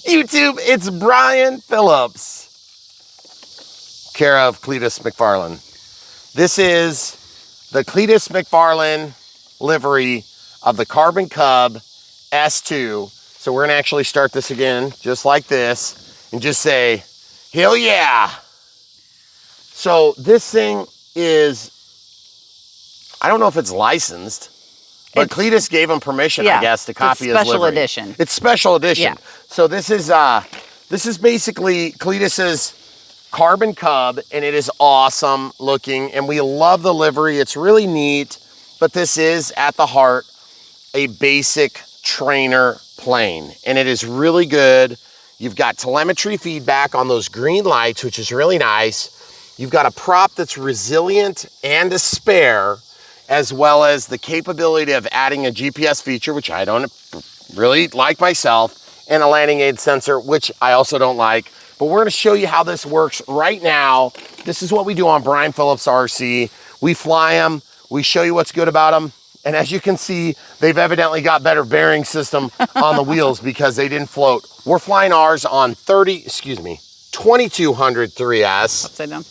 YouTube, it's Brian Phillips, care of Cleetus McFarland. This is the Cleetus McFarland livery of the Carbon Cub S2. So we're gonna actually start this again, just like this, and just say, hell yeah. So this thing is, I don't know if it's licensed, but Cleetus gave him permission, I guess, to copy his livery. Special edition. It's special edition. Yeah. So this is basically Cleetus's Carbon Cub, and it is awesome looking, and we love the livery. It's really neat, but this is at the heart a basic trainer plane, and it is really good. You've got telemetry feedback on those green lights, which is really nice. You've got a prop that's resilient and a spare, as well as the capability of adding a GPS feature, which I don't really like myself, and a landing aid sensor, which I also don't like. But we're gonna show you how this works right now. This is what we do on Brian Phillips RC. We fly them, we show you what's good about them, and as you can see, they've evidently got better bearing system on the wheels because they didn't float. We're flying ours on 2200 3S. Upside down.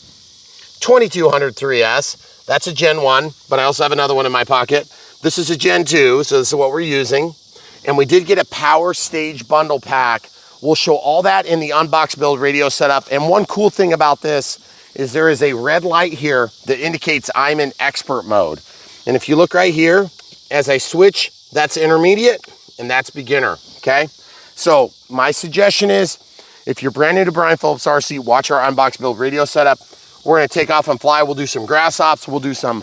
2200 3S. That's a Gen 1, but I also have another one in my pocket. This is a Gen 2, so this is what we're using. And we did get a power stage bundle pack. We'll show all that in the unbox build radio setup. And one cool thing about this is there is a red light here that indicates I'm in expert mode. And if you look right here, as I switch, that's intermediate and that's beginner, okay? So my suggestion is, if you're brand new to Brian Phillips RC, watch our unbox build radio setup. We're gonna take off and fly. We'll do some grass ops. We'll do some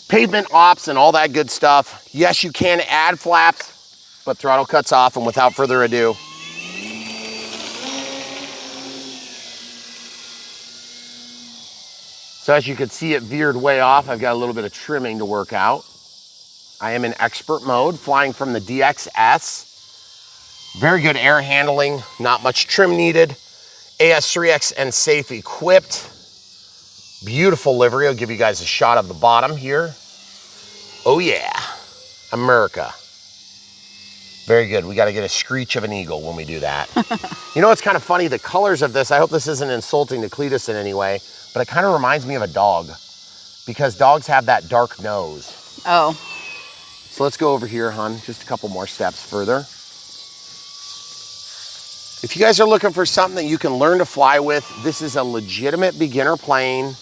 pavement ops and all that good stuff. Yes, you can add flaps, but throttle cuts off. And without further ado, so as you can see, it veered way off. I've got a little bit of trimming to work out. I am in expert mode, flying from the DXS. Very good air handling, not much trim needed. AS3X and safe equipped. Beautiful livery. I'll give you guys a shot of the bottom here. Oh yeah, America. Very good. We got to get a screech of an eagle when we do that. You know, it's kind of funny, the colors of this, I hope this isn't insulting to Cleetus in any way, but it kind of reminds me of a dog because dogs have that dark nose. Oh. So let's go over here, hon, just a couple more steps further. If you guys are looking for something that you can learn to fly with, this is a legitimate beginner plane.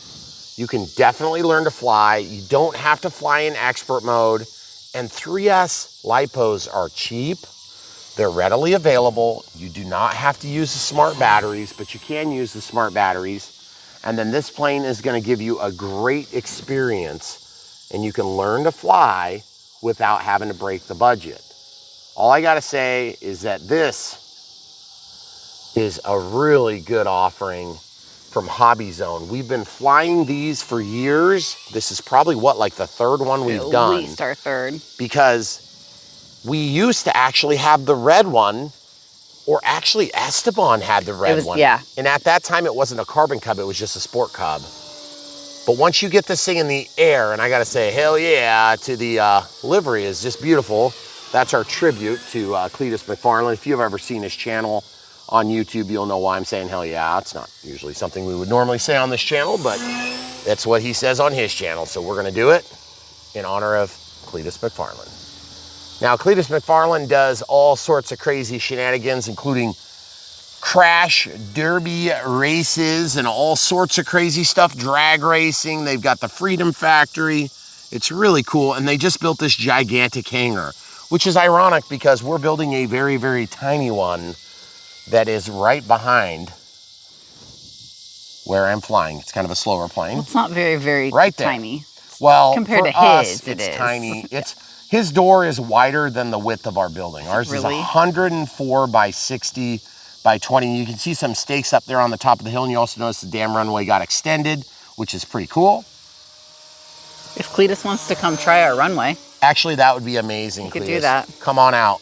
You can definitely learn to fly. You don't have to fly in expert mode. And 3S LiPos are cheap. They're readily available. You do not have to use the smart batteries, but you can use the smart batteries. And then this plane is gonna give you a great experience, and you can learn to fly without having to break the budget. All I gotta say is that this is a really good offering from HobbyZone. We've been flying these for years. This is probably what, like the third one we've done. At least our third. Because we used to actually have the red one, or actually Esteban had the red one. Yeah. And at that time, it wasn't a Carbon Cub, it was just a Sport Cub. But once you get this thing in the air, and I gotta say, hell yeah, to the livery is just beautiful. That's our tribute to Cleetus McFarland. If you've ever seen his channel on YouTube, you'll know why I'm saying hell yeah. It's not usually something we would normally say on this channel, but that's what he says on his channel. So we're gonna do it in honor of Cleetus McFarland. Now, Cleetus McFarland does all sorts of crazy shenanigans, including crash derby races and all sorts of crazy stuff, drag racing. They've got the Freedom Factory. It's really cool. And they just built this gigantic hangar, which is ironic because we're building a very, very tiny one that is right behind where I'm flying. It's kind of a slower plane. Well, it's not very, very right there. tiny. Well, compared for to us, his, it's tiny. His door is wider than the width of our building. Ours is 104 by 60 by 20. You can see some stakes up there on the top of the hill, and you also notice the damn runway got extended, which is pretty cool. If Cleetus wants to come try our runway. Actually, that would be amazing, You could Cleetus. do that. Come on out.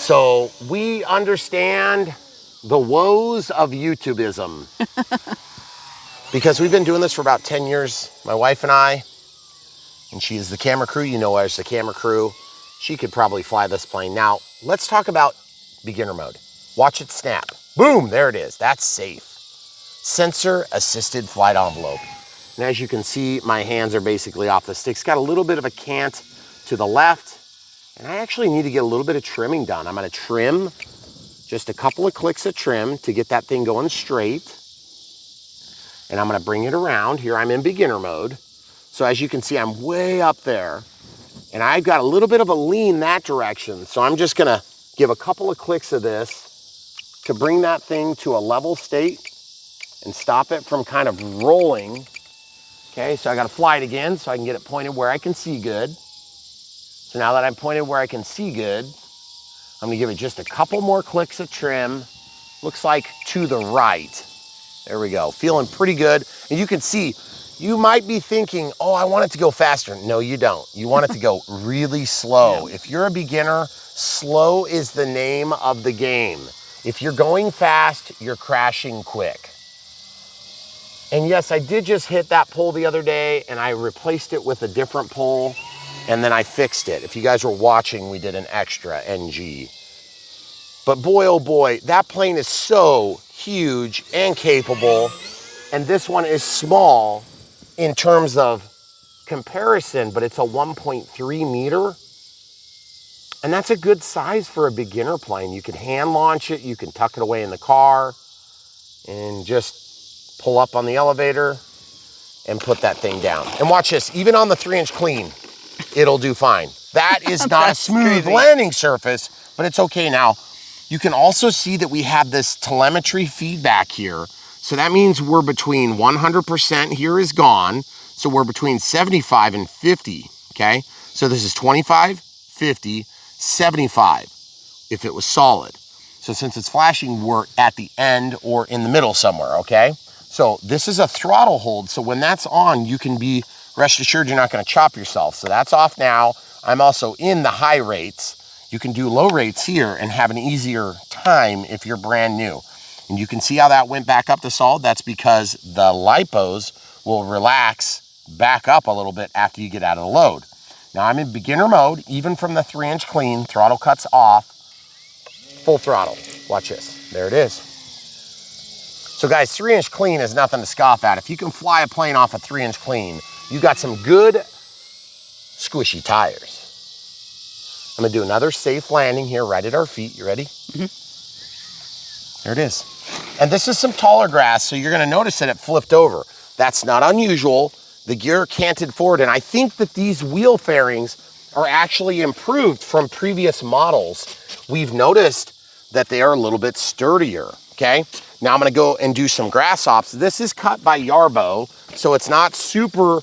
So we understand the woes of YouTubeism. Because we've been doing this for about 10 years, my wife and I, and she is the camera crew. You know her as the camera crew. She could probably fly this plane. Now, let's talk about beginner mode. Watch it snap. Boom, there it is. That's safe. Sensor assisted flight envelope. And as you can see, my hands are basically off the stick. It's got a little bit of a cant to the left. And I actually need to get a little bit of trimming done. I'm gonna trim just a couple of clicks of trim to get that thing going straight. And I'm gonna bring it around. Here I'm in beginner mode. So as you can see, I'm way up there. And I've got a little bit of a lean that direction. So I'm just gonna give a couple of clicks of this to bring that thing to a level state and stop it from kind of rolling. Okay, so I gotta fly it again so I can get it pointed where I can see good. So now that I'm pointed where I can see good, I'm gonna give it just a couple more clicks of trim. Looks like to the right. There we go, feeling pretty good. And you can see, you might be thinking, oh, I want it to go faster. No, you don't. You want it to go really slow. Yeah. If you're a beginner, slow is the name of the game. If you're going fast, you're crashing quick. And yes, I did just hit that pole the other day and I replaced it with a different pole and then I fixed it. If you guys were watching, we did an extra NG. But boy, oh boy, that plane is so huge and capable. And this one is small in terms of comparison, but it's a 1.3 meter. And that's a good size for a beginner plane. You can hand launch it, you can tuck it away in the car and just pull up on the elevator and put that thing down. And watch this, even on the 3-inch clean, it'll do fine. That is not a smooth landing surface, but it's okay now. You can also see that we have this telemetry feedback here. So that means we're between 100% here is gone. So we're between 75 and 50, okay? So this is 25, 50, 75 if it was solid. So since it's flashing, we're at the end or in the middle somewhere, okay? So this is a throttle hold. So when that's on, you can be rest assured you're not gonna chop yourself. So that's off now. I'm also in the high rates. You can do low rates here and have an easier time if you're brand new. And you can see how that went back up to solid. That's because the lipos will relax back up a little bit after you get out of the load. Now I'm in beginner mode, even from the 3-inch clean, throttle cuts off, full throttle. Watch this, there it is. So guys, 3-inch clean is nothing to scoff at. If you can fly a plane off a 3-inch clean, you got some good squishy tires. I'm gonna do another safe landing here right at our feet. You ready? Mm-hmm. There it is. And this is some taller grass, so you're gonna notice that it flipped over. That's not unusual. The gear canted forward, and I think that these wheel fairings are actually improved from previous models. We've noticed that they are a little bit sturdier, okay? Now I'm gonna go and do some grass ops. This is cut by Yarbo, so it's not super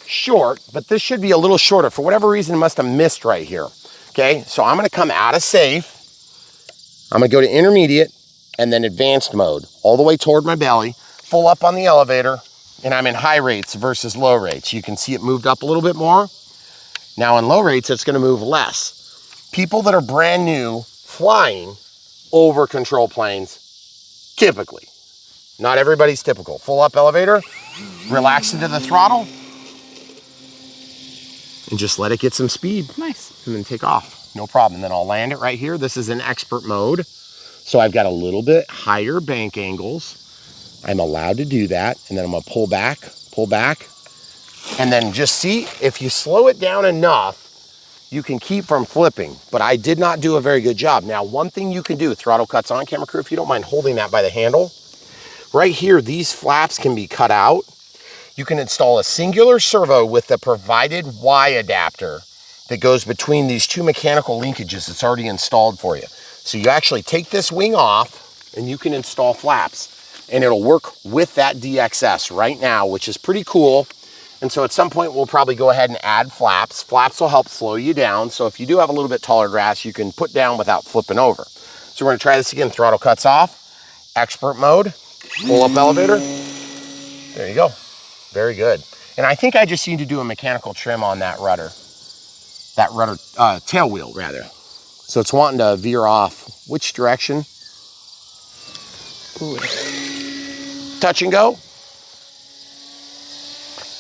short, but this should be a little shorter. For whatever reason, it must have missed right here. Okay, so I'm gonna come out of safe. I'm gonna go to intermediate and then advanced mode, all the way toward my belly, full up on the elevator, and I'm in high rates versus low rates. You can see it moved up a little bit more. Now in low rates, it's gonna move less. People that are brand new flying over control planes, typically. Not everybody's typical. Full up elevator, relax into the throttle, and just let it get some speed. Nice. And then take off, no problem. Then I'll land it right here. This is in expert mode. So I've got a little bit higher bank angles. I'm allowed to do that. And then I'm gonna pull back. And then just see, if you slow it down enough, you can keep from flipping. But I did not do a very good job. Now, one thing you can do, throttle cuts on, camera crew, if you don't mind holding that by the handle. Right here, these flaps can be cut out. You can install a singular servo with the provided Y adapter that goes between these two mechanical linkages. It's already installed for you. So you actually take this wing off and you can install flaps and it'll work with that DXS right now, which is pretty cool. And so at some point we'll probably go ahead and add flaps. Flaps will help slow you down. So if you do have a little bit taller grass, you can put down without flipping over. So we're gonna try this again. Throttle cuts off, expert mode, pull up elevator. There you go. Very good. And I think I just need to do a mechanical trim on that rudder. Tail wheel rather. So it's wanting to veer off. Which direction? Ooh. Touch and go.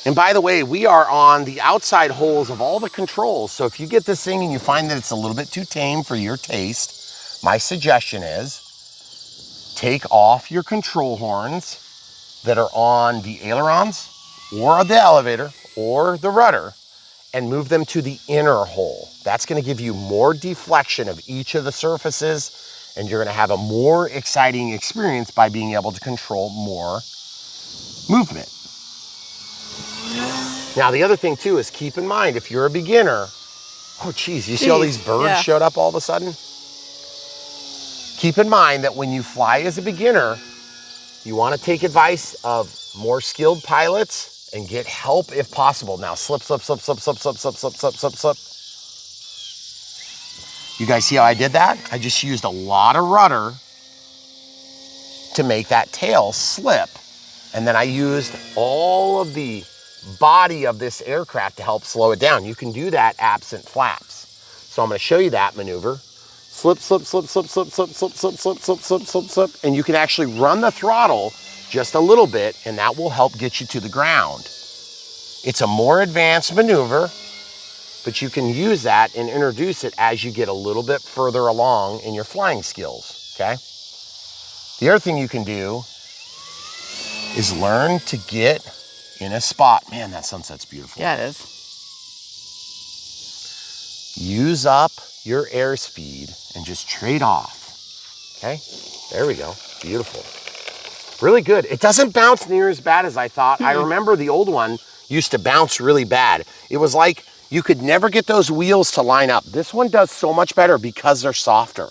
And by the way, we are on the outside holes of all the controls. So if you get this thing and you find that it's a little bit too tame for your taste, my suggestion is take off your control horns that are on the ailerons or the elevator or the rudder and move them to the inner hole. That's gonna give you more deflection of each of the surfaces, and you're gonna have a more exciting experience by being able to control more movement. Now, the other thing too is keep in mind, if you're a beginner, oh geez, you see all these birds showed up all of a sudden? Keep in mind that when you fly as a beginner, you wanna take advice of more skilled pilots and get help if possible. Now, slip, slip, slip, slip, slip, slip, slip, slip, slip, slip, slip. You guys see how I did that? I just used a lot of rudder to make that tail slip. And then I used all of the body of this aircraft to help slow it down. You can do that absent flaps. So I'm gonna show you that maneuver. Slip, slip, slip, slip, slip, slip, slip, slip, slip, slip, slip, slip, slip. And you can actually run the throttle just a little bit, and that will help get you to the ground. It's a more advanced maneuver, but you can use that and introduce it as you get a little bit further along in your flying skills, okay? The other thing you can do is learn to get in a spot. Man, that sunset's beautiful. Yeah, it is. Use up your airspeed and just trade off, okay? There we go, beautiful. Really good. It doesn't bounce near as bad as I thought. I remember the old one used to bounce really bad. It was like you could never get those wheels to line up. This one does so much better because they're softer.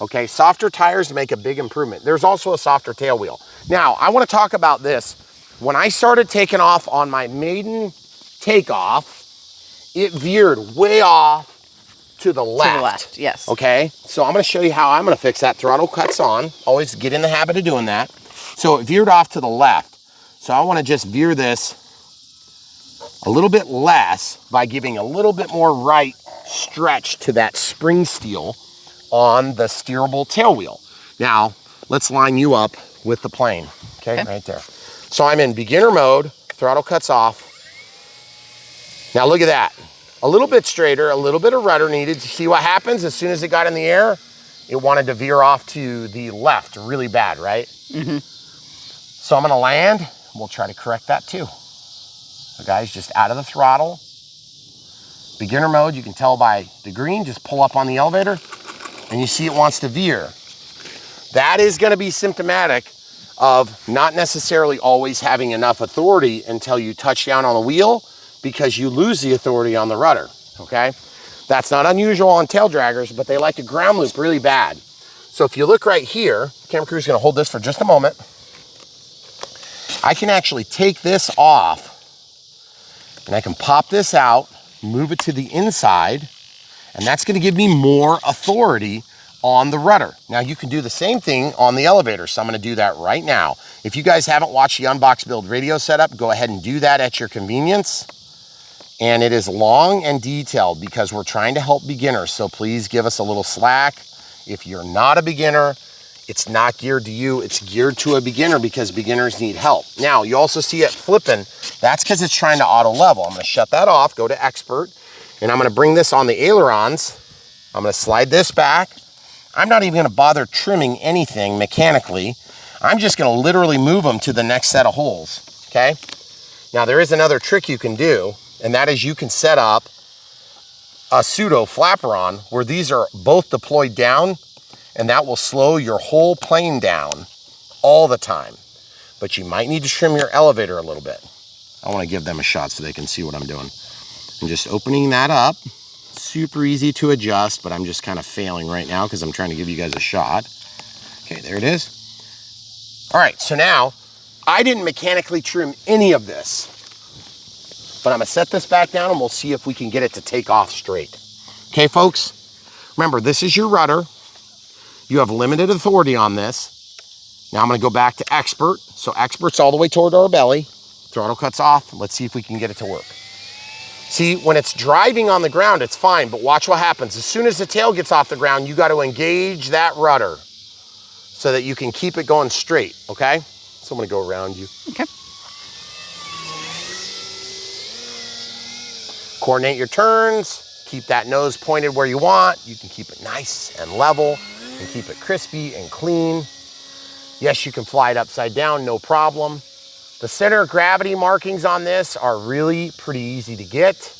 Okay, softer tires make a big improvement. There's also a softer tail wheel. Now, I want to talk about this. When I started taking off on my maiden takeoff, it veered way off to the left. To the left, yes. Okay, so I'm gonna show you how I'm gonna fix that. Throttle cuts on. Always get in the habit of doing that. So it veered off to the left. So I wanna just veer this a little bit less by giving a little bit more right stretch to that spring steel on the steerable tail wheel. Now, let's line you up with the plane, okay? Right there. So I'm in beginner mode, throttle cuts off. Now look at that. A little bit straighter, a little bit of rudder needed. See what happens as soon as it got in the air? It wanted to veer off to the left really bad, right? Mm-hmm. So I'm gonna land, we'll try to correct that too. So guys, just out of the throttle. Beginner mode, you can tell by the green, just pull up on the elevator and you see it wants to veer. That is gonna be symptomatic of not necessarily always having enough authority until you touch down on the wheel, because you lose the authority on the rudder, okay? That's not unusual on tail draggers, but they like to ground loop really bad. So if you look right here, camera crew's gonna hold this for just a moment. I can actually take this off and I can pop this out, move it to the inside, and that's gonna give me more authority on the rudder. Now you can do the same thing on the elevator, so I'm gonna do that right now. If you guys haven't watched the Unbox Build radio setup, go ahead and do that at your convenience. And it is long and detailed because we're trying to help beginners, so please give us a little slack. If you're not a beginner, it's not geared to you, it's geared to a beginner because beginners need help. Now, you also see it flipping. That's because it's trying to auto level. I'm gonna shut that off, go to expert, and I'm gonna bring this on the ailerons. I'm gonna slide this back. I'm not even gonna bother trimming anything mechanically. I'm just gonna literally move them to the next set of holes, okay? Now, there is another trick you can do, and that is you can set up a pseudo flaperon where these are both deployed down, and that will slow your whole plane down all the time. But you might need to trim your elevator a little bit. I want to give them a shot so they can see what I'm doing. I'm just opening that up. Super easy to adjust, but I'm just kind of failing right now because I'm trying to give you guys a shot. Okay, there it is. All right, so now I didn't mechanically trim any of this, but I'm gonna set this back down and we'll see if we can get it to take off straight. Okay, folks, remember, this is your rudder. You have limited authority on this. Now I'm gonna go back to expert. So expert's all the way toward our belly. Throttle cuts off. Let's see if we can get it to work. See, when it's driving on the ground, it's fine, but watch what happens. As soon as the tail gets off the ground, you gotta engage that rudder so that you can keep it going straight, okay? So I'm gonna go around you. Okay. Coordinate your turns, keep that nose pointed where you want. You can keep it nice and level. and keep it crispy and clean. Yes, you can fly it upside down, no problem. The center of gravity markings on this are really pretty easy to get.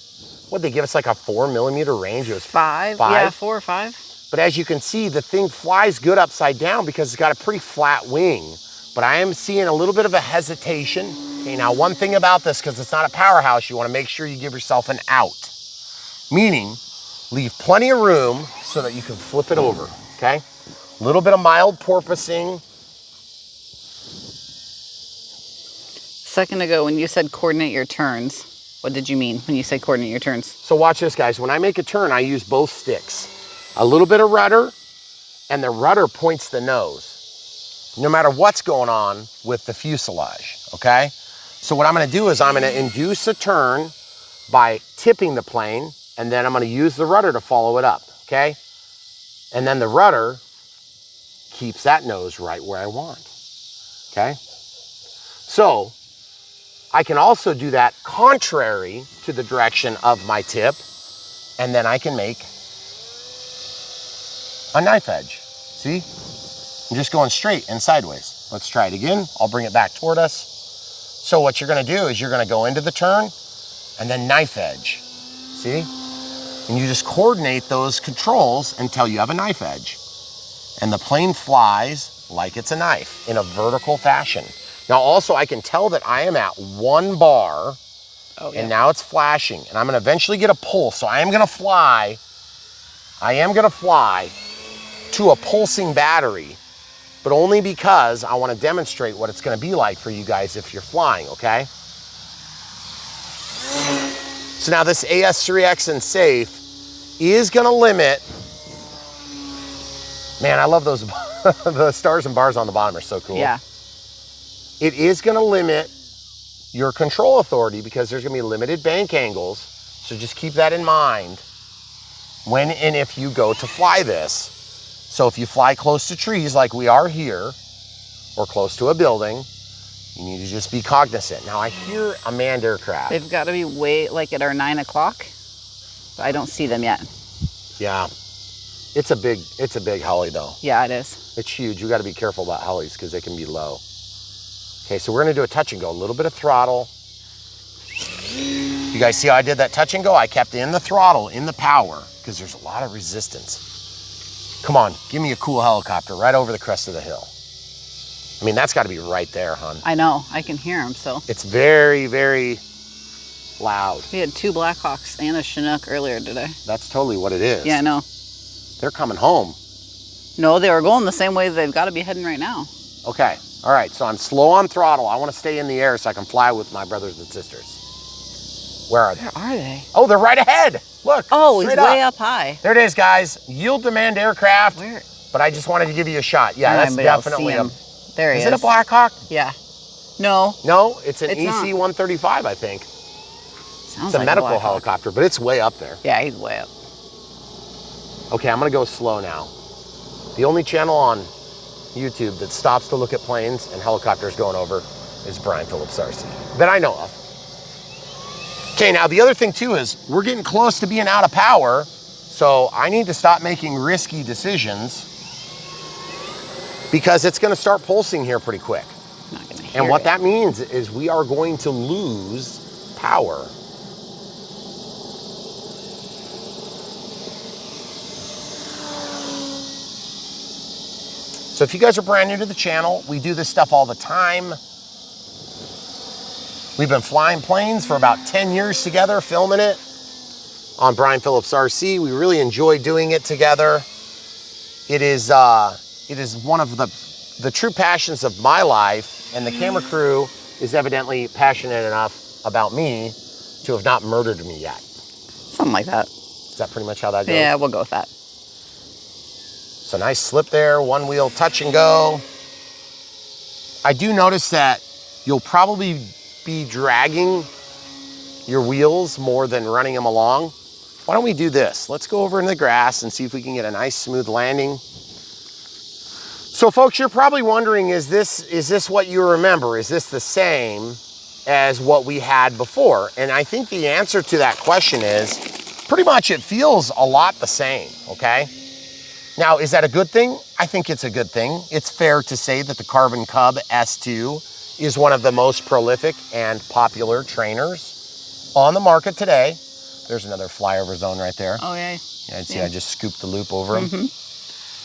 What'd they give us, like a 4 millimeter range? It was 5? Yeah, 4 or 5. But as you can see, the thing flies good upside down because it's got a pretty flat wing. But I am seeing a little bit of a hesitation. Okay, now one thing about this, because it's not a powerhouse, you want to make sure you give yourself an out. Meaning, leave plenty of room so that you can flip it over, okay? A little bit of mild porpoising. A second ago, when you said coordinate your turns, what did you mean when you said coordinate your turns? So watch this, guys. When I make a turn, I use both sticks. A little bit of rudder, and the rudder points the nose, no matter what's going on with the fuselage, okay? So what I'm gonna do is I'm gonna induce a turn by tipping the plane, and then I'm gonna use the rudder to follow it up, okay? And then the rudder keeps that nose right where I want, okay? So I can also do that contrary to the direction of my tip, and then I can make a knife edge. See? I'm just going straight and sideways. Let's try it again. I'll bring it back toward us. So what you're gonna do is you're gonna go into the turn and then knife edge. See? And you just coordinate those controls until you have a knife edge. And the plane flies like it's a knife in a vertical fashion. Now also I can tell that I am at 1 bar, and now it's flashing, and I'm gonna eventually get a pulse. So I am gonna fly to a pulsing battery, but only because I wanna demonstrate what it's gonna be like for you guys if you're flying, okay? So now this AS3X and safe is gonna limit, man, I love those, the stars and bars on the bottom are so cool. Yeah. It is gonna limit your control authority because there's gonna be limited bank angles. So just keep that in mind when and if you go to fly this. So if you fly close to trees like we are here, or close to a building, you need to just be cognizant. Now I hear a manned aircraft. They've got to be way, like at our 9 o'clock. I don't see them yet. Yeah, it's a big heli though. Yeah, it is. It's huge. You got to be careful about helis because they can be low. Okay, so we're gonna do a touch and go, a little bit of throttle. You guys see how I did that touch and go? I kept in the throttle, in the power, because there's a lot of resistance. Come on, give me a cool helicopter right over the crest of the hill. I mean, that's gotta be right there, hon. I know, I can hear them, so. It's very, very loud. We had 2 Blackhawks and a Chinook earlier today. That's totally what it is. Yeah, I know. They're coming home. No, they were going the same way they've got to be heading right now. Okay, all right, so I'm slow on throttle. I wanna stay in the air so I can fly with my brothers and sisters. Where are they? Where are they? Oh, they're right ahead. Look, oh, he's way up high. There it is, guys. Yield demand aircraft. Where? But I just wanted to give you a shot. Yeah, that's definitely a... There he is. Is it a Blackhawk? Yeah. No. No, it's an EC-135, I think. Sounds it's a like medical helicopter, but it's way up there. Yeah, he's way up. Okay, I'm gonna go slow now. The only channel on YouTube that stops to look at planes and helicopters going over is Brian Phillips RC, that I know of. Okay, now the other thing too is we're getting close to being out of power, so I need to stop making risky decisions because it's gonna start pulsing here pretty quick. Not gonna hear and what it. that means is we are going to lose power. So if you guys are brand new to the channel, we do this stuff all the time. We've been flying planes for about 10 years together, filming it on Brian Phillips RC. We really enjoy doing it together. It is one of the true passions of my life, and the camera crew is evidently passionate enough about me to have not murdered me yet. Something like that. Is that pretty much how that goes? Yeah, we'll go with that. So nice slip there, 1 wheel touch and go. I do notice that you'll probably be dragging your wheels more than running them along. Why don't we do this? Let's go over in the grass and see if we can get a nice smooth landing. So folks, you're probably wondering, is this what you remember? Is this the same as what we had before? And I think the answer to that question is pretty much it feels a lot the same, okay? Now, is that a good thing? I think it's a good thing. It's fair to say that the Carbon Cub S2 is one of the most prolific and popular trainers on the market today. There's another flyover zone right there. Oh, yeah. Yeah, see, I just scooped the loop over him.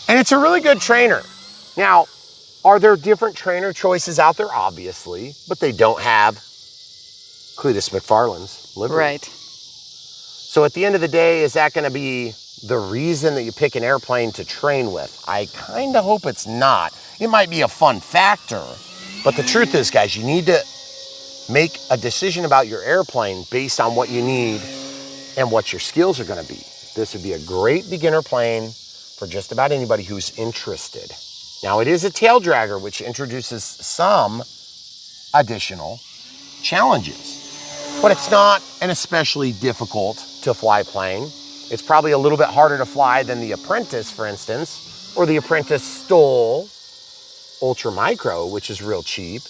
And it's a really good trainer. Now, are there different trainer choices out there? Obviously, but they don't have Cleetus McFarland's livery. Right. So at the end of the day, is that going to be the reason that you pick an airplane to train with? I kind of hope it's not. It might be a fun factor, but the truth is, guys, you need to make a decision about your airplane based on what you need and what your skills are going to be. This would be a great beginner plane for just about anybody who's interested. Now, it is a tail dragger, which introduces some additional challenges, but it's not an especially difficult to fly plane. It's probably a little bit harder to fly than the Apprentice, for instance, or the Apprentice Stol Ultra Micro, which is real cheap.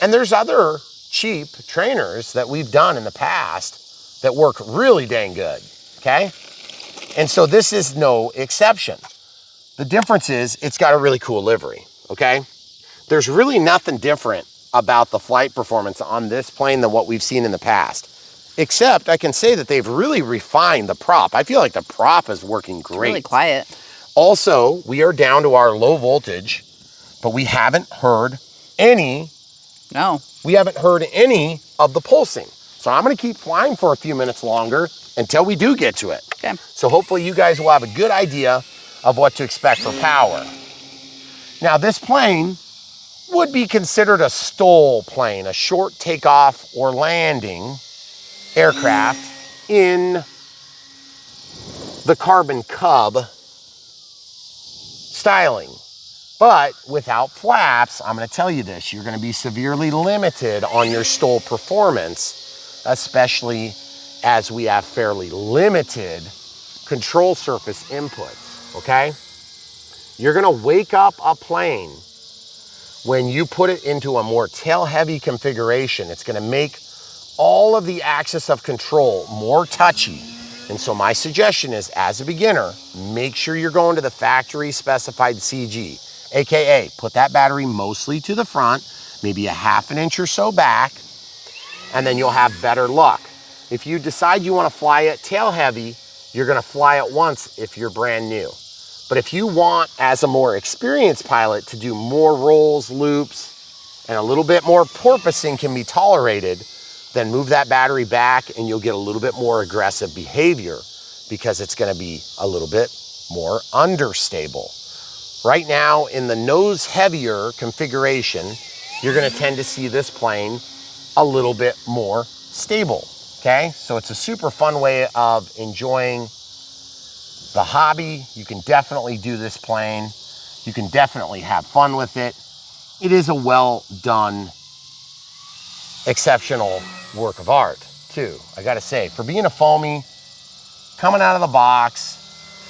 And there's other cheap trainers that we've done in the past that work really dang good, okay? And so this is no exception. The difference is it's got a really cool livery, okay? There's really nothing different about the flight performance on this plane than what we've seen in the past. Except I can say that they've really refined the prop. I feel like the prop is working great. It's really quiet. Also, we are down to our low voltage, but we haven't heard any of the pulsing. So I'm gonna keep flying for a few minutes longer until we do get to it. Okay. So hopefully you guys will have a good idea of what to expect for power. Now, this plane would be considered a STOL plane, a short takeoff or landing aircraft in the Carbon Cub styling. But without flaps, I'm gonna tell you this, you're gonna be severely limited on your STOL performance, especially as we have fairly limited control surface inputs, okay? You're gonna wake up a plane when you put it into a more tail-heavy configuration. It's gonna make all of the axis of control more touchy. And so my suggestion is, as a beginner, make sure you're going to the factory specified CG, AKA put that battery mostly to the front, maybe a ½ inch or so back, and then you'll have better luck. If you decide you wanna fly it tail heavy, you're gonna fly it once if you're brand new. But if you want, as a more experienced pilot, to do more rolls, loops, and a little bit more porpoising can be tolerated, then move that battery back and you'll get a little bit more aggressive behavior because it's gonna be a little bit more understable. Right now, in the nose heavier configuration, you're gonna tend to see this plane a little bit more stable, okay? So it's a super fun way of enjoying the hobby. You can definitely do this plane. You can definitely have fun with it. It is a well done, exceptional work of art too. I gotta say, for being a foamy, coming out of the box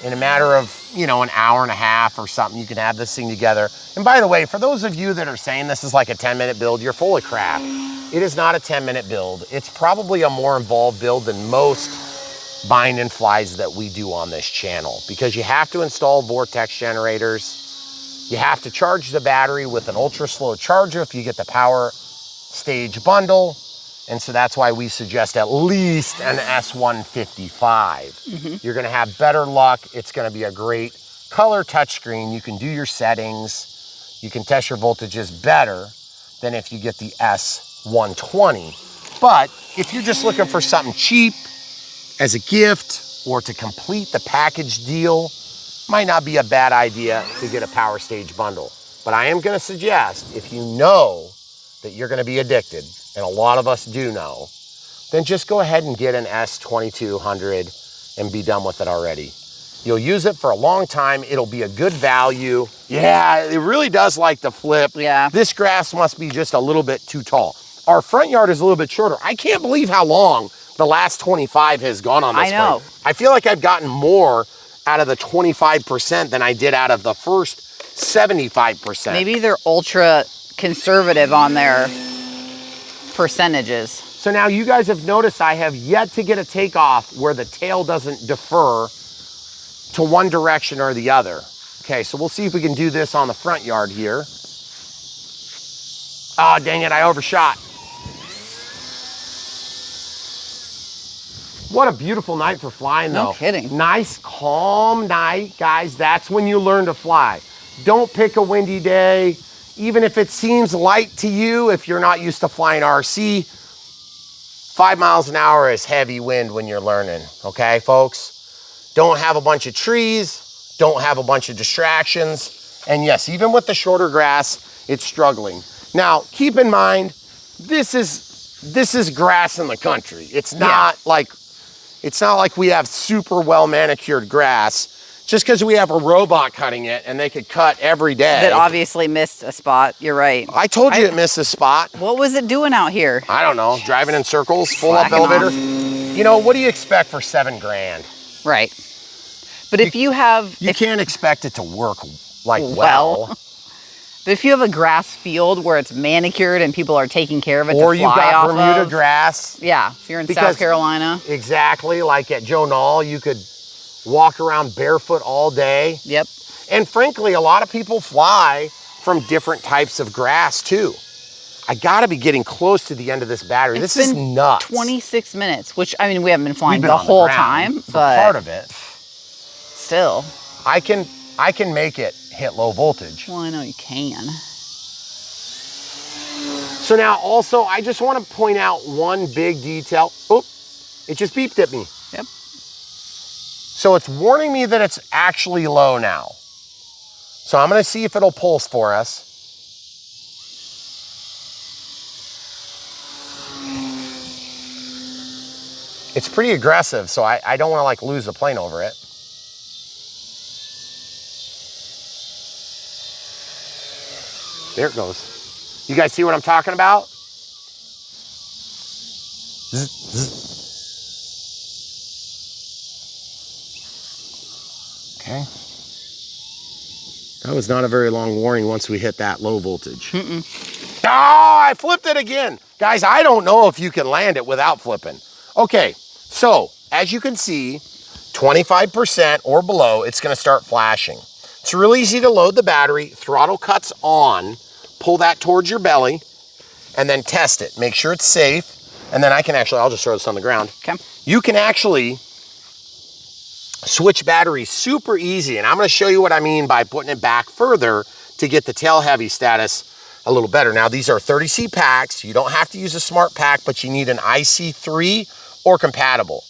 in a matter of, an hour and a half or something, you can have this thing together. And by the way, for those of you that are saying this is like a 10-minute build, you're full of crap. It is not a 10-minute build. It's probably a more involved build than most bind and flies that we do on this channel, because you have to install vortex generators. You have to charge the battery with an ultra slow charger if you get the power stage bundle. And so that's why we suggest at least an S155. You're gonna have better luck. It's gonna be a great color touchscreen. You can do your settings. You can test your voltages better than if you get the S120. But if you're just looking for something cheap as a gift or to complete the package deal, might not be a bad idea to get a power stage bundle. But I am gonna suggest, if you know that you're gonna be addicted, and a lot of us do know, then just go ahead and get an S2200 and be done with it already. You'll use it for a long time. It'll be a good value. Yeah, it really does like to flip. Yeah. This grass must be just a little bit too tall. Our front yard is a little bit shorter. I can't believe how long the last 25 has gone on this I know. plane. I feel like I've gotten more out of the 25% than I did out of the first 75%. Maybe they're ultra conservative on their percentages. So now you guys have noticed I have yet to get a takeoff where the tail doesn't defer to one direction or the other. Okay, so we'll see if we can do this on the front yard here. Oh, dang it, I overshot. What a beautiful night for flying, though. No kidding. Nice, calm night, guys. That's when you learn to fly. Don't pick a windy day. Even if it seems light to you, if you're not used to flying RC, 5 miles an hour is heavy wind when you're learning, okay, folks? Don't have a bunch of trees, don't have a bunch of distractions, and yes, even with the shorter grass, it's struggling. Now, keep in mind, this is grass in the country. It's not like we have super well manicured grass. Just because we have a robot cutting it and they could cut every day. That obviously missed a spot. You're right. I told you it missed a spot. What was it doing out here? I don't know. Driving in circles, full up elevator. You know, what do you expect for $7 grand? Right. But if you have... You can't expect it to work like well. But if you have a grass field where it's manicured and people are taking care of it or to fly you've got off Bermuda of, grass. Yeah, if you're in South Carolina. Exactly, like at Joe Knoll, you could walk around barefoot all day. Yep. And frankly, a lot of people fly from different types of grass too. I gotta be getting close to the end of this battery. This is nuts. 26 minutes, which, I mean, we haven't been flying We've been the on whole ground time, for but part of it. Still. I can make it hit low voltage. Well, I know you can. So now also, I just want to point out one big detail. Oh, it just beeped at me. Yep. So it's warning me that it's actually low now. So I'm gonna see if it'll pulse for us. It's pretty aggressive, so I don't wanna like lose the plane over it. There it goes. You guys see what I'm talking about? Zzz, zzz. Okay. That was not a very long warning once we hit that low voltage. Oh, I flipped it again. Guys, I don't know if you can land it without flipping. Okay, so as you can see, 25% or below, it's gonna start flashing. It's really easy to load the battery, throttle cuts on, pull that towards your belly, and then test it. Make sure it's safe, and then I'll just throw this on the ground. Okay. You can actually switch batteries super easy, and I'm gonna show you what I mean by putting it back further to get the tail heavy status a little better. Now, these are 30C packs. You don't have to use a smart pack, but you need an IC3 or compatible.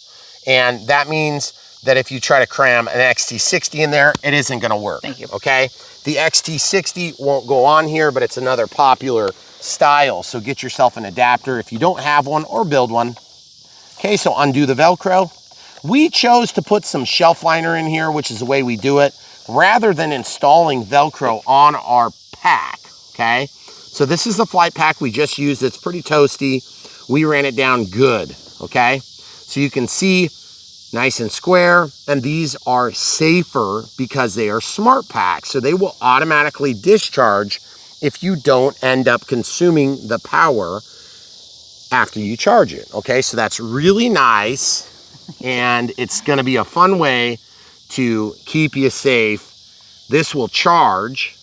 And that means that if you try to cram an XT60 in there, it isn't gonna work. Thank you. Okay? The XT60 won't go on here, but it's another popular style. So get yourself an adapter if you don't have one, or build one. Okay, so undo the Velcro. We chose to put some shelf liner in here, which is the way we do it, rather than installing Velcro on our pack, okay? So this is the flight pack we just used. It's pretty toasty. We ran it down good, okay? So you can see nice and square, and these are safer because they are smart packs, so they will automatically discharge if you don't end up consuming the power after you charge it, okay? So that's really nice, and it's gonna be a fun way to keep you safe. This will charge,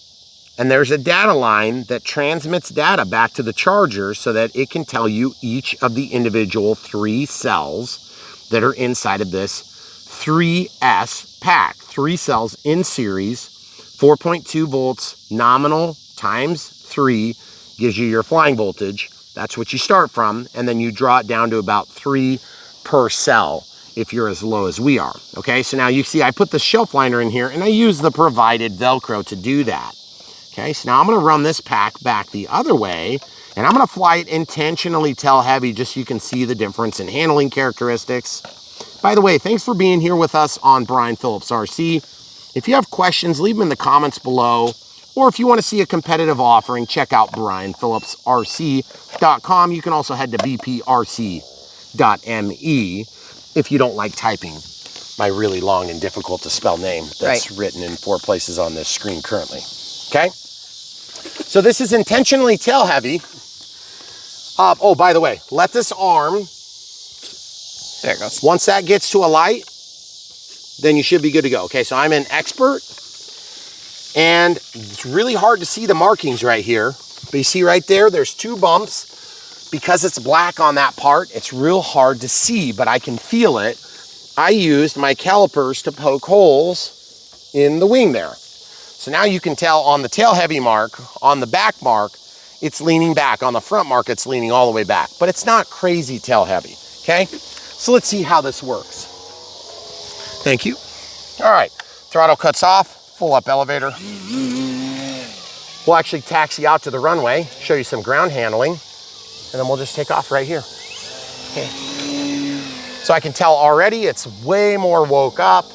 and there's a data line that transmits data back to the charger so that it can tell you each of the individual 3 cells that are inside of this 3S pack. 3 cells in series, 4.2 volts nominal times 3 gives you your flying voltage. That's what you start from, and then you draw it down to about 3 per cell if you're as low as we are. Okay, so now you see I put the shelf liner in here, and I use the provided Velcro to do that. Okay, so now I'm gonna run this pack back the other way, and I'm gonna fly it intentionally tail heavy just so you can see the difference in handling characteristics. By the way, thanks for being here with us on Brian Phillips RC. If you have questions, leave them in the comments below, or if you wanna see a competitive offering, check out brianphillipsrc.com. You can also head to bprc.me if you don't like typing my really long and difficult to spell name that's written in 4 places on this screen currently, okay? So this is intentionally tail heavy. Oh, by the way, let this arm, there it goes. once that gets to a light, then you should be good to go. Okay, so I'm an expert, and it's really hard to see the markings right here. But you see right there, there's 2 bumps. Because it's black on that part, it's real hard to see, but I can feel it. I used my calipers to poke holes in the wing there. So now you can tell on the tail heavy mark, on the back mark, it's leaning back. On the front mark, it's leaning all the way back, but it's not crazy tail heavy, okay? So let's see how this works. Thank you. All right, throttle cuts off, full up elevator. We'll actually taxi out to the runway, show you some ground handling, and then we'll just take off right here. Okay. So I can tell already it's way more woke up.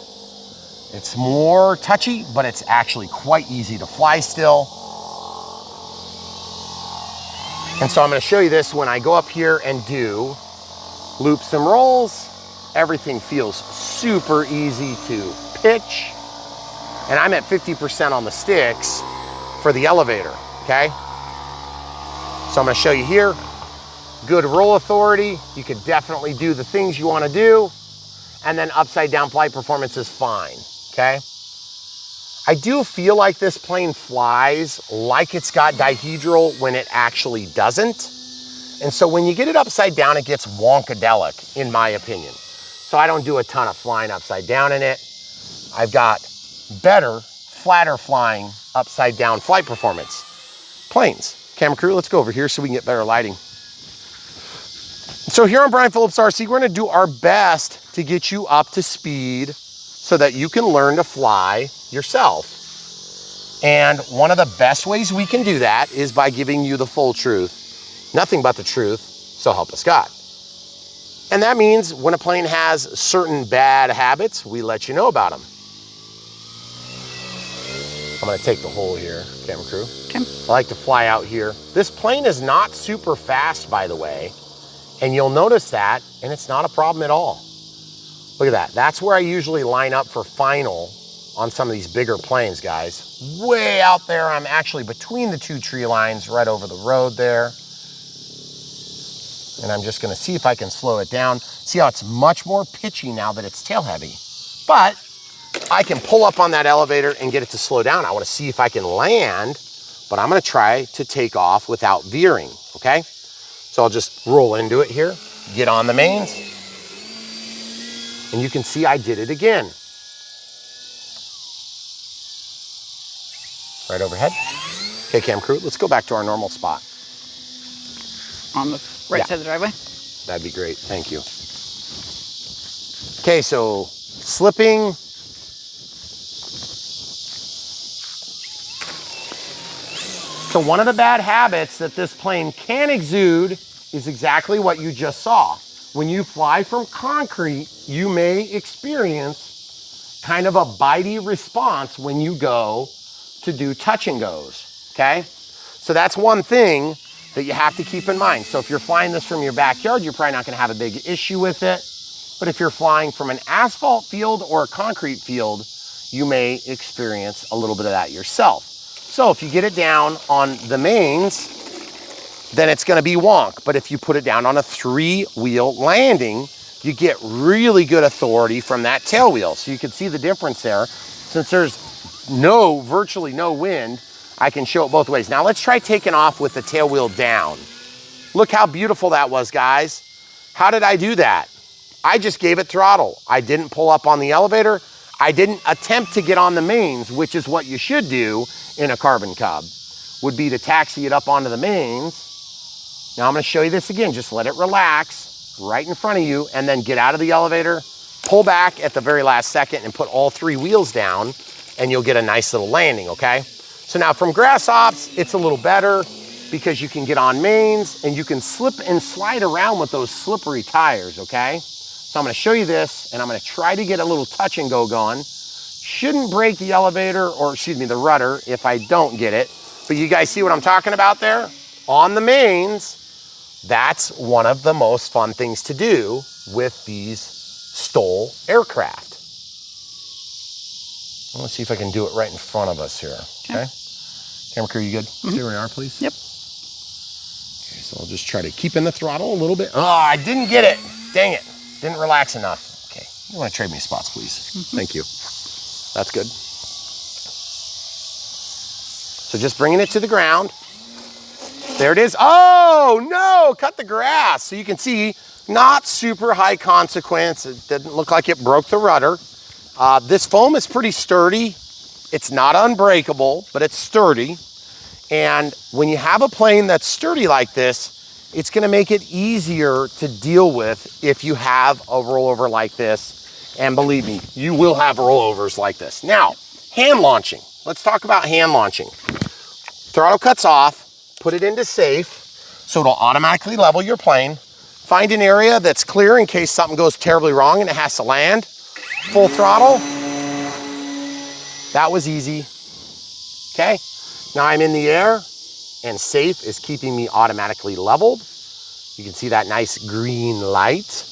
It's more touchy, but it's actually quite easy to fly still. And so I'm gonna show you this when I go up here and do loops and rolls. Everything feels super easy to pitch. And I'm at 50% on the sticks for the elevator, okay? So I'm gonna show you here. Good roll authority. You could definitely do the things you want to do. And then upside down flight performance is fine, okay? I do feel like this plane flies like it's got dihedral when it actually doesn't. And so when you get it upside down, it gets wonkadelic, in my opinion. So I don't do a ton of flying upside down in it. I've got better, flatter flying upside down flight performance planes. Camera crew, let's go over here so we can get better lighting. So here on Brian Phillips RC, we're gonna do our best to get you up to speed so that you can learn to fly yourself. And one of the best ways we can do that is by giving you the full truth, nothing but the truth, so help us God. And that means when a plane has certain bad habits, we let you know about them. I'm gonna take the hole here, camera crew. Okay. I like to fly out here. This plane is not super fast, by the way. And you'll notice that, and it's not a problem at all. Look at that. That's where I usually line up for final on some of these bigger planes, guys. Way out there, I'm actually between the 2 tree lines right over the road there. And I'm just gonna see if I can slow it down. See how it's much more pitchy now that it's tail heavy. But I can pull up on that elevator and get it to slow down. I wanna see if I can land, but I'm gonna try to take off without veering, okay? So I'll just roll into it here, get on the mains, and you can see I did it again. Right overhead. Okay, cam crew, let's go back to our normal spot. On the right side of the driveway? That'd be great, thank you. Okay, so slipping. So one of the bad habits that this plane can exude is exactly what you just saw. When you fly from concrete, you may experience kind of a bitey response when you go to do touch and goes, okay? So that's one thing that you have to keep in mind. So if you're flying this from your backyard, you're probably not gonna have a big issue with it. But if you're flying from an asphalt field or a concrete field, you may experience a little bit of that yourself. So if you get it down on the mains, then it's gonna be wonk. But if you put it down on a 3-wheel landing, you get really good authority from that tail wheel. So you can see the difference there. Since there's virtually no wind, I can show it both ways. Now let's try taking off with the tail wheel down. Look how beautiful that was, guys. How did I do that? I just gave it throttle. I didn't pull up on the elevator. I didn't attempt to get on the mains, which is what you should do in a carbon cub, would be to taxi it up onto the mains. Now I'm gonna show you this again. Just let it relax right in front of you and then get out of the elevator, pull back at the very last second and put all 3 wheels down and you'll get a nice little landing, okay? So now from grass ops, it's a little better because you can get on mains and you can slip and slide around with those slippery tires, okay? So I'm gonna show you this and I'm gonna try to get a little touch and go going. Shouldn't break the elevator, or excuse me, the rudder if I don't get it. But you guys see what I'm talking about there? On the mains, that's one of the most fun things to do with these STOL aircraft. Let's see if I can do it right in front of us here, okay? Camera crew, you good? Stay where you are, please. Yep. Okay, so I'll just try to keep in the throttle a little bit. Oh, I didn't get it. Dang it. Didn't relax enough. Okay, You want to trade me spots, please? Thank you. That's good. So just bringing it to the ground. There it is. Oh, no, cut the grass. So you can see, not super high consequence. It didn't look like it broke the rudder. This foam is pretty sturdy. It's not unbreakable, but it's sturdy. And when you have a plane that's sturdy like this, it's gonna make it easier to deal with if you have a rollover like this. And believe me, you will have rollovers like this. Now, hand launching. Let's talk about hand launching. Throttle cuts off, put it into safe, so it'll automatically level your plane. Find an area that's clear in case something goes terribly wrong and it has to land. Full throttle. That was easy. Okay, now I'm in the air and safe is keeping me automatically leveled. You can see that nice green light.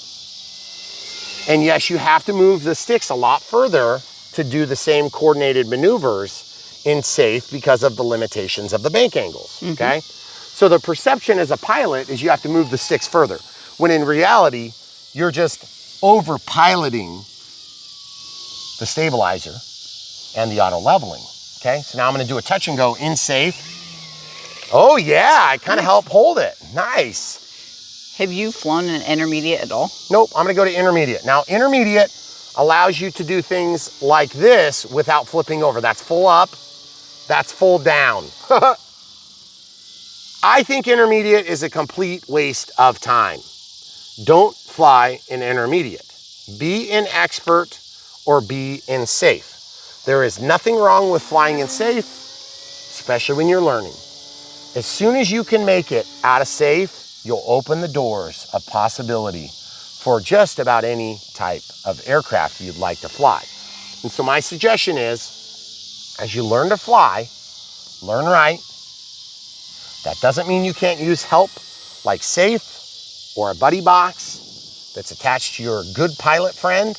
And yes, you have to move the sticks a lot further to do the same coordinated maneuvers in safe because of the limitations of the bank angles, okay? So the perception as a pilot is you have to move the sticks further, when in reality, you're just over piloting the stabilizer and the auto leveling, okay? So now I'm gonna do a touch and go in safe. Oh yeah, I kind of help hold it, nice. Have you flown an intermediate at all? Nope, I'm gonna go to intermediate. Now intermediate allows you to do things like this without flipping over. That's full up, that's full down. I think intermediate is a complete waste of time. Don't fly in intermediate. Be in expert or be in safe. There is nothing wrong with flying in safe, especially when you're learning. As soon as you can make it out of safe, you'll open the doors of possibility for just about any type of aircraft you'd like to fly. And so my suggestion is, as you learn to fly, learn right. That doesn't mean you can't use help like safe or a buddy box that's attached to your good pilot friend,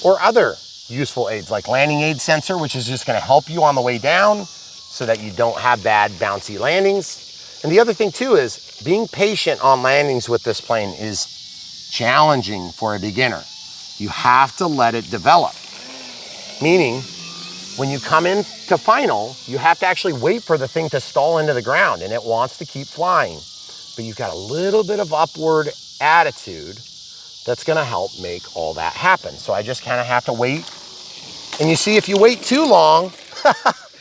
or other useful aids like landing aid sensor, which is just gonna help you on the way down so that you don't have bad bouncy landings. And the other thing too is being patient on landings with this plane is challenging for a beginner. You have to let it develop. Meaning, when you come in to final, you have to actually wait for the thing to stall into the ground and it wants to keep flying. But you've got a little bit of upward attitude that's gonna help make all that happen. So I just kind of have to wait. And you see, if you wait too long,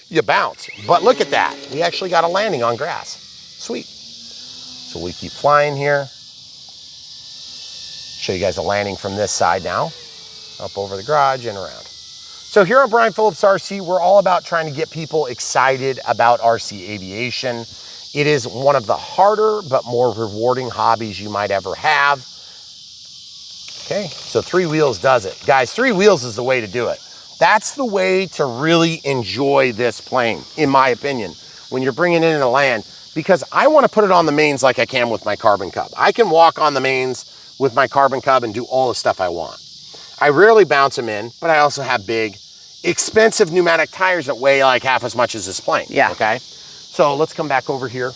you bounce. But look at that. We actually got a landing on grass. Sweet. So we keep flying here. Show you guys a landing from this side now. Up over the garage and around. So here at Brian Phillips RC, we're all about trying to get people excited about RC aviation. It is one of the harder but more rewarding hobbies you might ever have. Okay, so 3 wheels does it. Guys, 3 wheels is the way to do it. That's the way to really enjoy this plane, in my opinion, when you're bringing it in to land, because I want to put it on the mains like I can with my Carbon Cub. I can walk on the mains with my Carbon Cub and do all the stuff I want. I rarely bounce them in, but I also have big, expensive pneumatic tires that weigh like half as much as this plane, okay? So let's come back over here.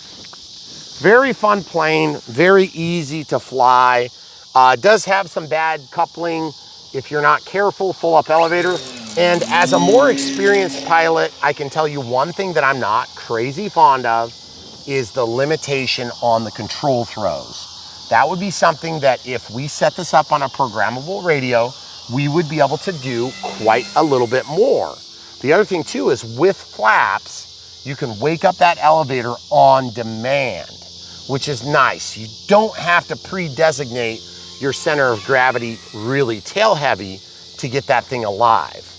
Very fun plane, very easy to fly. Does have some bad coupling if you're not careful, full up elevator. And as a more experienced pilot, I can tell you one thing that I'm not crazy fond of is the limitation on the control throws. That would be something that if we set this up on a programmable radio, we would be able to do quite a little bit more. The other thing too is with flaps, you can wake up that elevator on demand, which is nice. You don't have to pre-designate your center of gravity really tail heavy to get that thing alive.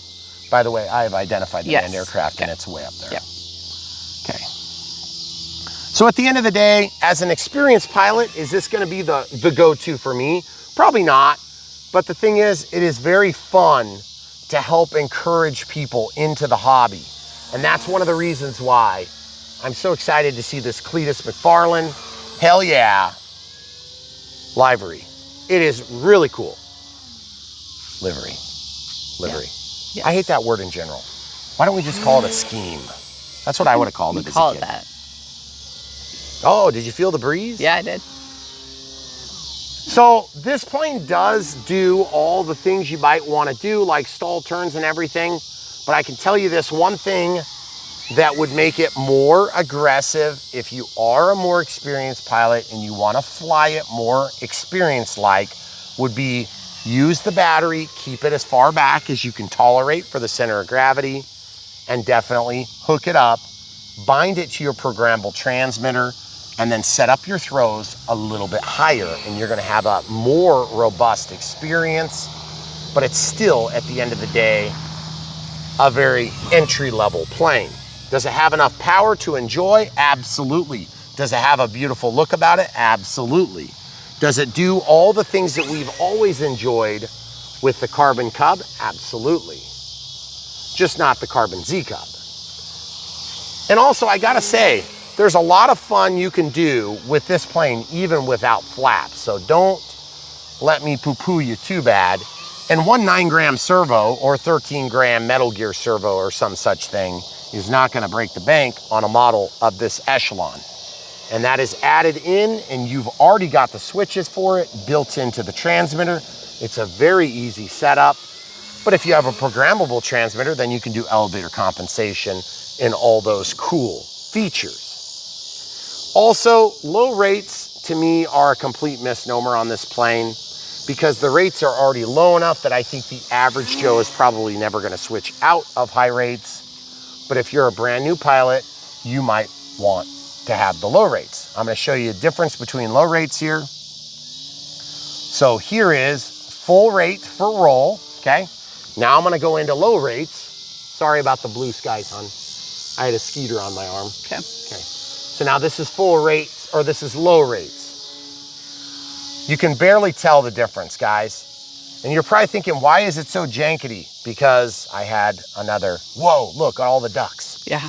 By the way, I have identified the manned aircraft and it's way up there. Okay. So at the end of the day, as an experienced pilot, is this gonna be the go-to for me? Probably not. But the thing is, it is very fun to help encourage people into the hobby. And that's one of the reasons why I'm so excited to see this Cleetus McFarland, hell yeah, livery. It is really cool. Livery. Yeah. I hate that word in general. Why don't we just call it a scheme? That's what I would have called it as a kid. Call it that. Oh, did you feel the breeze? Yeah, I did. So this plane does do all the things you might want to do, like stall turns and everything, but I can tell you this one thing that would make it more aggressive if you are a more experienced pilot and you want to fly it more experienced-like would be use the battery, keep it as far back as you can tolerate for the center of gravity, and definitely hook it up, bind it to your programmable transmitter, and then set up your throws a little bit higher, and you're gonna have a more robust experience, but it's still, at the end of the day, a very entry-level plane. Does it have enough power to enjoy? Absolutely. Does it have a beautiful look about it? Absolutely. Does it do all the things that we've always enjoyed with the Carbon Cub? Absolutely. Just not the Carbon Z Cub. And also, I gotta say, there's a lot of fun you can do with this plane, even without flaps. So don't let me poo-poo you too bad. And one 9-gram servo or 13-gram Metal Gear servo or some such thing is not gonna break the bank on a model of this echelon. And that is added in, and you've already got the switches for it built into the transmitter. It's a very easy setup. But if you have a programmable transmitter, then you can do elevator compensation and all those cool features. Also, low rates to me are a complete misnomer on this plane because the rates are already low enough that I think the average Joe is probably never gonna switch out of high rates. But if you're a brand new pilot, you might want to have the low rates. I'm gonna show you a difference between low rates here. So here is full rate for roll, okay? Now I'm gonna go into low rates. Sorry about the blue skies, hon. I had a skeeter on my arm. Okay. Okay. So now this is full rates, or this is low rates. You can barely tell the difference, guys. And you're probably thinking, why is it so jankety? Because I had another, whoa, look at all the ducks. Yeah.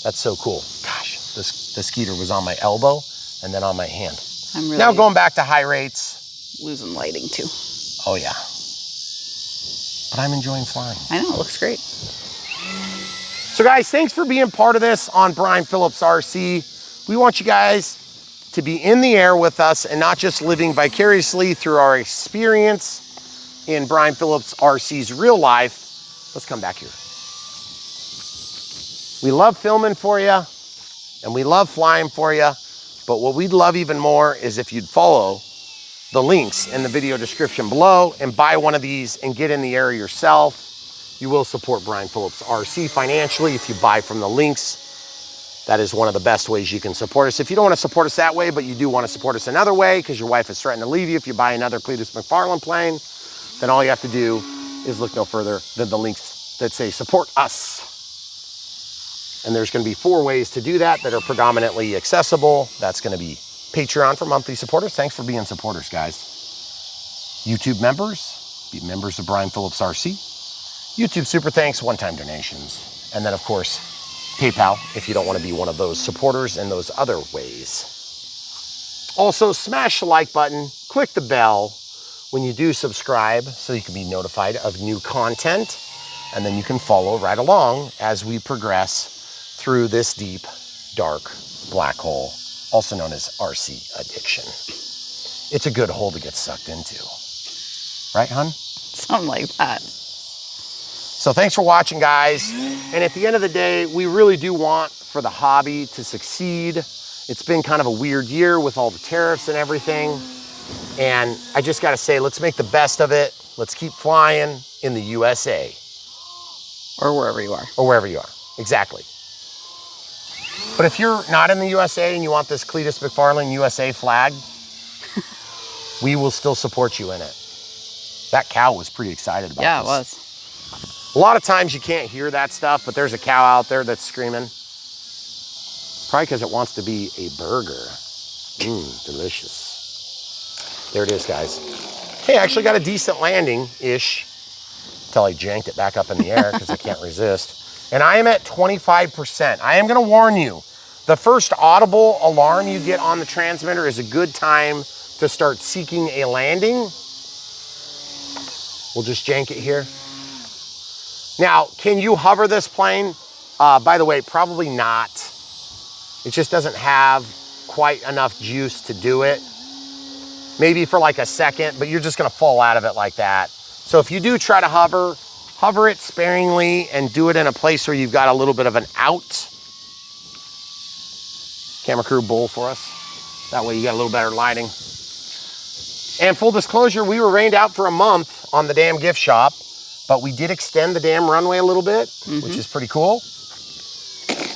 That's so cool. Gosh, the skeeter was on my elbow and then on my hand. I'm really Now going back to high rates. losing lighting too. Oh yeah. But I'm enjoying flying. I know, it looks great. So guys, thanks for being part of this on Brian Phillips RC. We want you guys to be in the air with us and not just living vicariously through our experience in Brian Phillips RC's real life. Let's come back here. We love filming for you and we love flying for you, but what we'd love even more is if you'd follow the links in the video description below and buy one of these and get in the air yourself. You will support Brian Phillips RC financially if you buy from the links. That is one of the best ways you can support us. If you don't want to support us that way, but you do want to support us another way because your wife is threatening to leave you if you buy another Cleetus McFarland plane, then all you have to do is look no further than the links that say support us. And there's going to be 4 ways to do that that are predominantly accessible. That's going to be Patreon for monthly supporters. Thanks for being supporters, guys. YouTube members, be members of Brian Phillips RC. YouTube super thanks, one-time donations. And then, of course, PayPal if you don't want to be one of those supporters in those other ways. Also, smash the like button, click the bell when you do subscribe so you can be notified of new content. And then you can follow right along as we progress through this deep, dark black hole, also known as RC addiction. It's a good hole to get sucked into. Right, hun? Something like that. So thanks for watching, guys. And at the end of the day, we really do want for the hobby to succeed. It's been kind of a weird year with all the tariffs and everything. And I just gotta say, let's make the best of it. Let's keep flying in the USA. Or wherever you are. Or wherever you are, exactly. But if you're not in the USA and you want this Cleetus McFarland USA flag, we will still support you in it. That cow was pretty excited about this. Yeah, it was. A lot of times you can't hear that stuff, but there's a cow out there that's screaming. Probably because it wants to be a burger. Delicious. There it is, guys. Hey, I actually got a decent landing-ish until I janked it back up in the air because I can't resist. And I am at 25%. I am gonna warn you, the first audible alarm you get on the transmitter is a good time to start seeking a landing. We'll just jank it here. Now, can you hover this plane? By the way, probably not. It just doesn't have quite enough juice to do it. maybe for like a second, but you're just gonna fall out of it like that. So if you do try to hover it sparingly and do it in a place where you've got a little bit of an out. Camera crew bull for us. That way you got a little better lighting. And full disclosure, we were rained out for a month on the damn gift shop, but we did extend the damn runway a little bit, which is pretty cool.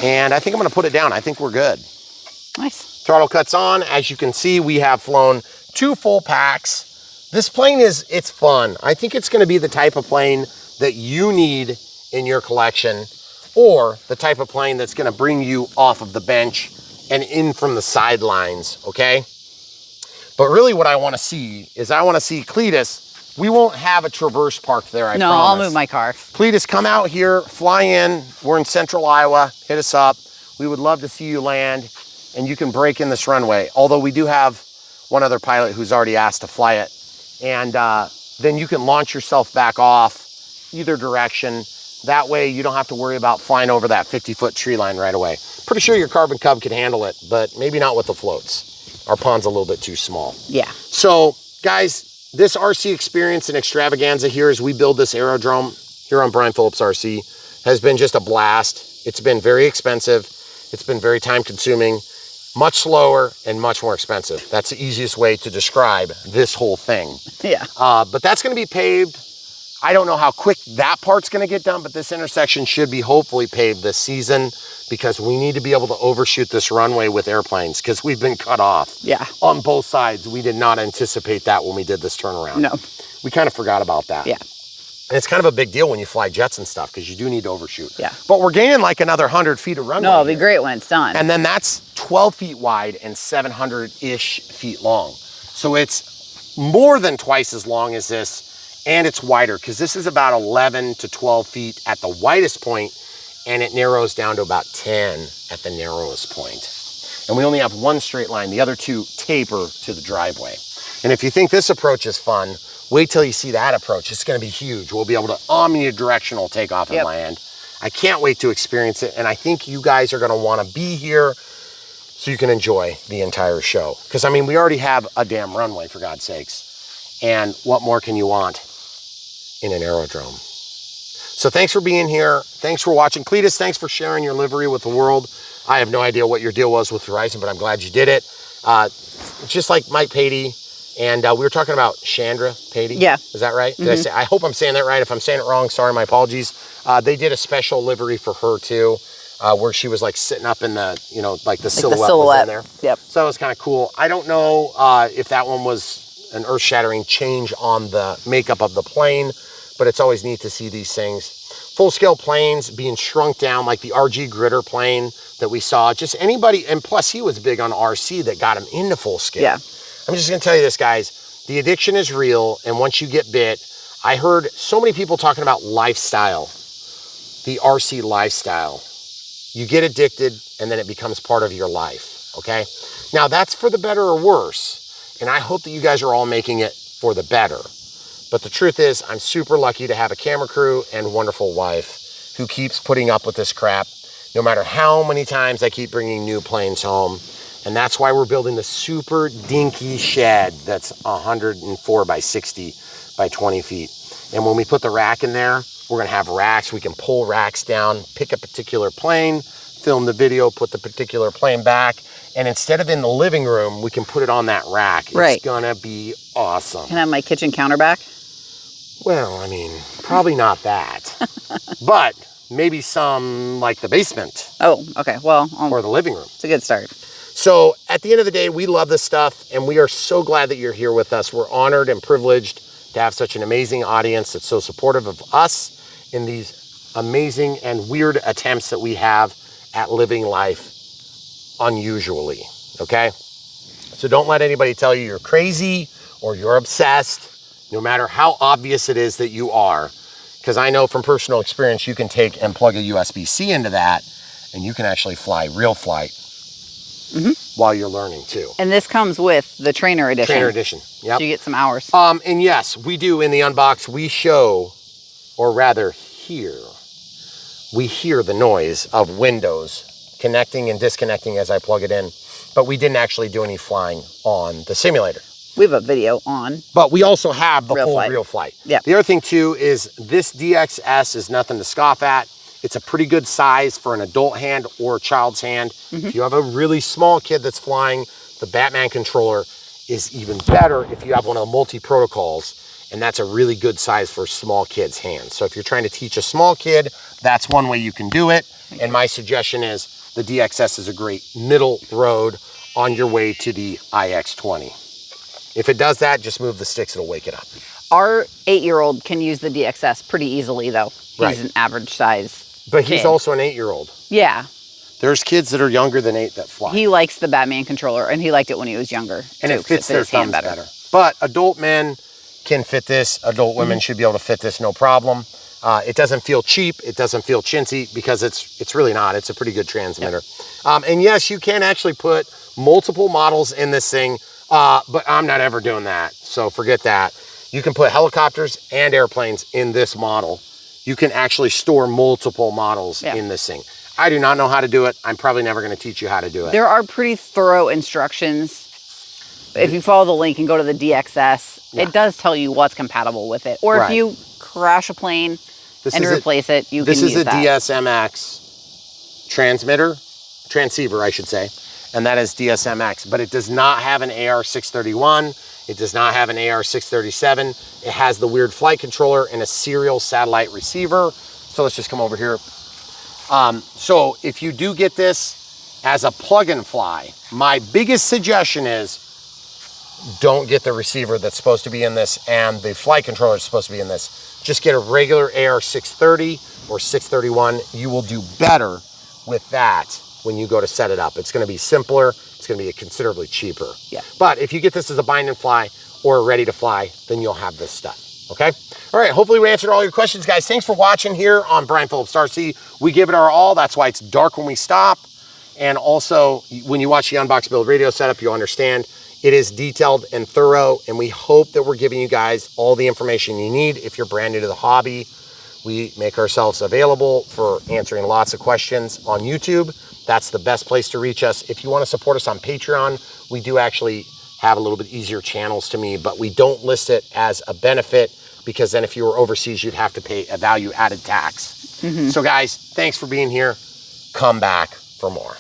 And I think I'm gonna put it down. I think we're good. Nice. Throttle cuts on. As you can see, we have flown 2 full packs. This plane it's fun. I think it's gonna be the type of plane that you need in your collection, or the type of plane that's gonna bring you off of the bench and in from the sidelines, okay? But really what I wanna see is I wanna see Cleetus. We won't have a Traverse parked there, I promise. I'll move my car. Cleetus, come out here, fly in. We're in central Iowa, hit us up. We would love to see you land, and you can break in this runway. Although we do have one other pilot who's already asked to fly it. And then you can launch yourself back off either direction. That way you don't have to worry about flying over that 50-foot tree line right away. Pretty sure your Carbon Cub can handle it, but maybe not with the floats. Our pond's a little bit too small. Yeah. So guys, this RC experience and extravaganza here as we build this aerodrome here on Brian Phillips RC has been just a blast. It's been very expensive. It's been very time consuming, much slower and much more expensive. That's the easiest way to describe this whole thing. Yeah. But that's gonna be paved. I don't know how quick that part's gonna get done, but this intersection should be hopefully paved this season because we need to be able to overshoot this runway with airplanes because we've been cut off. Yeah. On both sides. We did not anticipate that when we did this turnaround. No. We kind of forgot about that. Yeah. And it's kind of a big deal when you fly jets and stuff because you do need to overshoot. Yeah. But we're gaining like another 100 feet of runway. No, it'll be here. great when it's done. And then that's 12 feet wide and 700-ish feet long. So it's more than twice as long as this, and it's wider because this is about 11 to 12 feet at the widest point, and it narrows down to about 10 at the narrowest point. And we only have one straight line. The other two taper to the driveway. And if you think this approach is fun, wait till you see that approach. It's gonna be huge. We'll be able to omnidirectional take off and land. I can't wait to experience it. And I think you guys are gonna wanna be here so you can enjoy the entire show. Because I mean, we already have a damn runway, for God's sakes. And what more can you want in an aerodrome? So thanks for being here. Thanks for watching. Cleetus, thanks for sharing your livery with the world. I have no idea what your deal was with Verizon, but I'm glad you did it. Just like Mike Patey, and we were talking about Chandra Patey. Yeah. Is that right? Did I say? I hope I'm saying that right. If I'm saying it wrong, sorry, my apologies. They did a special livery for her too, where she was like sitting up in the, you know, like the silhouette was in there. Yep. So that was kind of cool. I don't know if that one was an earth-shattering change on the makeup of the plane, but it's always neat to see these things. Full-scale planes being shrunk down, like the RG Gritter plane that we saw. Just anybody, and plus he was big on RC that got him into full scale. Yeah. I'm just gonna tell you this, guys. The addiction is real, and once you get bit, I heard so many people talking about lifestyle, the RC lifestyle. You get addicted, and then it becomes part of your life, okay? Now, that's for the better or worse, and I hope that you guys are all making it for the better. But the truth is, I'm super lucky to have a camera crew and wonderful wife who keeps putting up with this crap, no matter how many times I keep bringing new planes home. And that's why we're building the super dinky shed that's 104 by 60 by 20 feet. And when we put the rack in there, we're gonna have racks. We can pull racks down, pick a particular plane, film the video, put the particular plane back. And instead of in the living room, we can put it on that rack. Right. It's gonna be awesome. Can I have my kitchen counter back? Well, I mean, probably not that, but maybe some like the basement. Oh, okay. Well, or the living room. It's a good start. So at the end of the day, we love this stuff, and we are so glad that you're here with us. We're honored and privileged to have such an amazing audience that's so supportive of us in these amazing and weird attempts that we have at living life unusually, okay? So don't let anybody tell you you're crazy or you're obsessed, no matter how obvious it is that you are, because I know from personal experience, you can take and plug a USB-C into that, and you can actually fly real flight while you're learning too. And this comes with the trainer edition. Trainer edition, yep. So you get some hours. And yes, we do in the unbox, we show, or rather hear, we hear the noise of Windows connecting and disconnecting as I plug it in, but we didn't actually do any flying on the simulator. We have a video on. But we also have the full Flight. Real Flight. Yeah. The other thing too is this DXS is nothing to scoff at. It's a pretty good size for an adult hand or a child's hand. If you have a really small kid that's flying, the Batman controller is even better if you have one of the multi-protocols, and that's a really good size for small kids' hands. So if you're trying to teach a small kid, that's one way you can do it. And my suggestion is the DXS is a great middle road on your way to the IX20. If it does that, just move the sticks, it'll wake it up. Our 8-year-old can use the DXS pretty easily though. He's an average size But he's kid. also an 8-year-old. Yeah. There's kids that are younger than 8 that fly. He likes the Batman controller, and he liked it when he was younger. And too, it fits their his hand thumbs better. But adult men can fit this. Adult women should be able to fit this, no problem. It doesn't feel cheap. It doesn't feel chintzy because it's really not. It's a pretty good transmitter. And yes, you can actually put multiple models in this thing, but I'm not ever doing that. So forget that. You can put helicopters and airplanes in this model. You can actually store multiple models in this thing. I do not know how to do it. I'm probably never going to teach you how to do it. There are pretty thorough instructions. If you follow the link and go to the DXS, it does tell you what's compatible with it. Or if you crash a plane and replace it, you can use that. This is a DSMX transceiver, I should say, and that is DSMX, but it does not have an AR631. It does not have an AR637. It has the weird flight controller and a serial satellite receiver. So let's just come over here. So if you do get this as a plug and fly, my biggest suggestion is don't get the receiver that's supposed to be in this and the flight controller that's supposed to be in this. Just get a regular AR630 or 631. You will do better with that when you go to set it up. It's going to be simpler. It's going to be considerably cheaper. Yeah. But if you get this as a bind and fly or ready to fly, then you'll have this stuff. Okay. All right. Hopefully we answered all your questions, guys. Thanks for watching here on Brian Phillips RC. We give it our all. That's why it's dark when we stop. And also when you watch the Unbox Build radio setup, you'll understand it is detailed and thorough. And we hope that we're giving you guys all the information you need. If you're brand new to the hobby, we make ourselves available for answering lots of questions on YouTube. That's the best place to reach us. If you want to support us on Patreon, we do actually have a little bit easier channels to me, but we don't list it as a benefit because then if you were overseas, you'd have to pay a value added tax. So guys, thanks for being here. Come back for more.